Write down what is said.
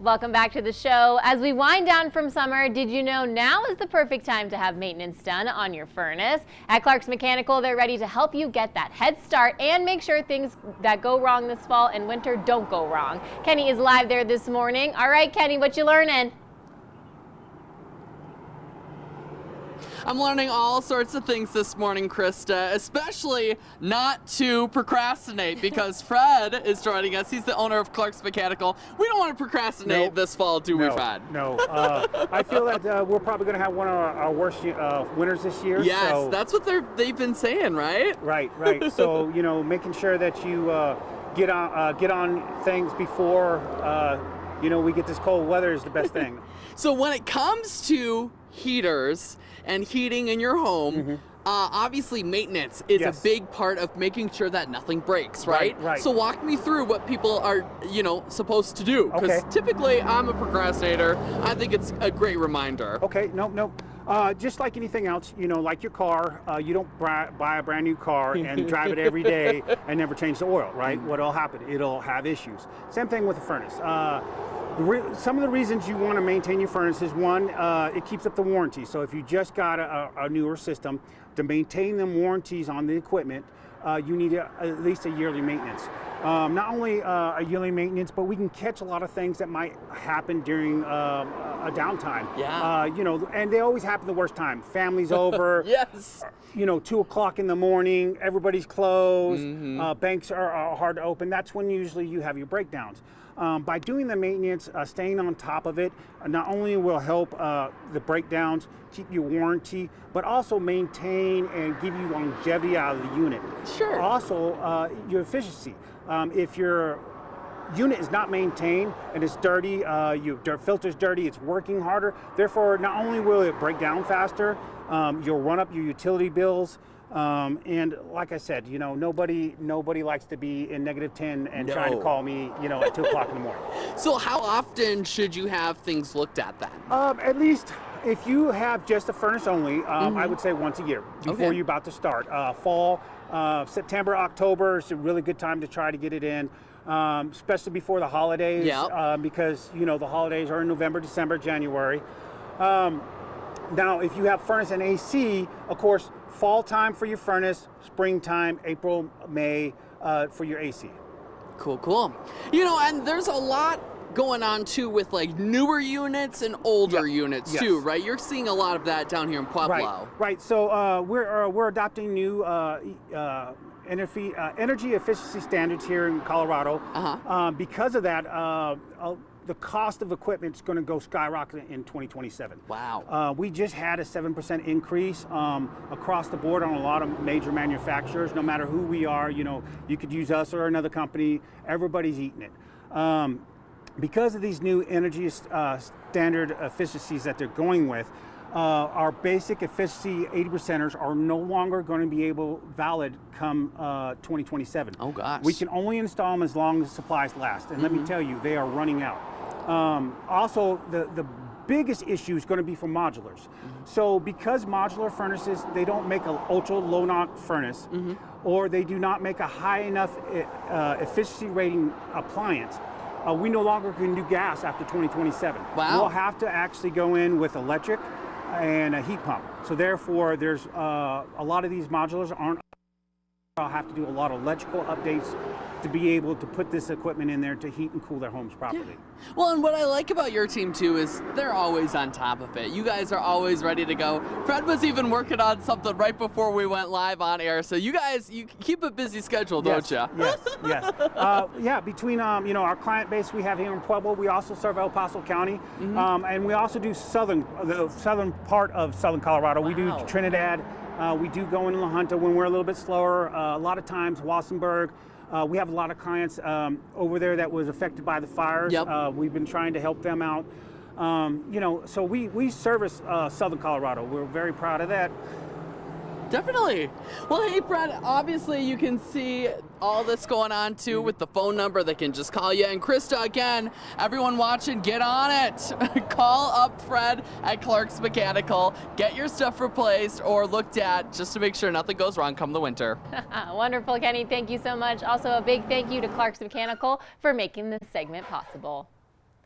Welcome back to the show. As we wind down from summer, did you know now is the perfect time to have maintenance done on your furnace? At Clark's Mechanical, they're ready to help you get that head start and make sure things that go wrong this fall and winter don't go wrong. Kenny is live there this morning. All right, Kenny, what you learning? I'm learning all sorts of things this morning, Krista, especially not to procrastinate because Fred is joining us. He's the owner of Clark's Mechanical. We don't want to procrastinate this fall, do we, Fred? No. I feel that we're probably going to have one of our worst winters this year. Yes, so. That's what they've been saying, right? Right. So, making sure that you get on things before, we get this cold weather is the best thing. So when it comes to heaters and heating in your home, obviously maintenance is a big part of making sure that nothing breaks, right? Right. So walk me through what people are, supposed to do. Because typically I'm a procrastinator. I think it's a great reminder. Okay, nope. Just like anything else, like your car, you don't buy a brand new car and drive it every day and never change the oil, right? What'll happen? It'll have issues. Same thing with the furnace. Some of the reasons you want to maintain your furnace is one, it keeps up the warranty. So if you just got a newer system, to maintain the warranties on the equipment, you need at least a yearly maintenance. Not only a yearly maintenance, but we can catch a lot of things that might happen during a downtime. Yeah. And they always happen the worst time. Family's over. Yes. 2 o'clock in the morning, everybody's closed, banks are hard to open. That's when usually you have your breakdowns. By doing the maintenance, staying on top of it, not only will help the breakdowns, keep your warranty, but also maintain and give you longevity out of the unit. Sure. Also, your efficiency. If your unit is not maintained and it's dirty, your filter's dirty, it's working harder, therefore not only will it break down faster, you'll run up your utility bills. And like I said, nobody likes to be in -10 and trying to call me, at 2 o'clock in the morning. So how often should you have things looked at then? At least if you have just a furnace only, I would say once a year before you're about to start. Fall, September, October is a really good time to try to get it in, especially before the holidays, because, the holidays are in November, December, January. Now, if you have furnace and AC, of course, fall time for your furnace, springtime, April, May for your AC. Cool. And there's a lot going on too with like newer units and older units too, right? You're seeing a lot of that down here in Pueblo. Right. So we're adopting new energy efficiency standards here in Colorado. Because of that, the cost of equipment is going to go skyrocketing in 2027. Wow. We just had a 7% increase across the board on a lot of major manufacturers. No matter who we are, you could use us or another company. Everybody's eating it. Because of these new energy standard efficiencies that they're going with, our basic efficiency 80%ers are no longer going to be valid come 2027. Oh gosh. We can only install them as long as supplies last, and let me tell you, they are running out. Also, the biggest issue is going to be for modulars. So because modular furnaces, they don't make an ultra low knock furnace, or they do not make a high enough efficiency rating appliance, we no longer can do gas after 2027. Wow. We'll have to actually go in with electric and a heat pump. So therefore, there's a lot of these modulars I'll have to do a lot of electrical updates to be able to put this equipment in there to heat and cool their homes properly. Well, and what I like about your team too is they're always on top of it. You guys are always ready to go. Fred was even working on something right before we went live on air. So you guys, you keep a busy schedule, don't you? Yes. Between our client base we have here in Pueblo, we also serve El Paso County, and we also do the southern part of southern Colorado. Wow. We do Trinidad. We do go in La Junta when we're a little bit slower. A lot of times, Wassenberg. We have a lot of clients over there that was affected by the fires. We've been trying to help them out. So we service Southern Colorado. We're very proud of that. Definitely. Well, hey, Fred, obviously you can see all this going on too with the phone number. They can just call you. And Krista, again, everyone watching, get on it. Call up Fred at Clark's Mechanical. Get your stuff replaced or looked at just to make sure nothing goes wrong come the winter. Wonderful, Kenny. Thank you so much. Also, a big thank you to Clark's Mechanical for making this segment possible.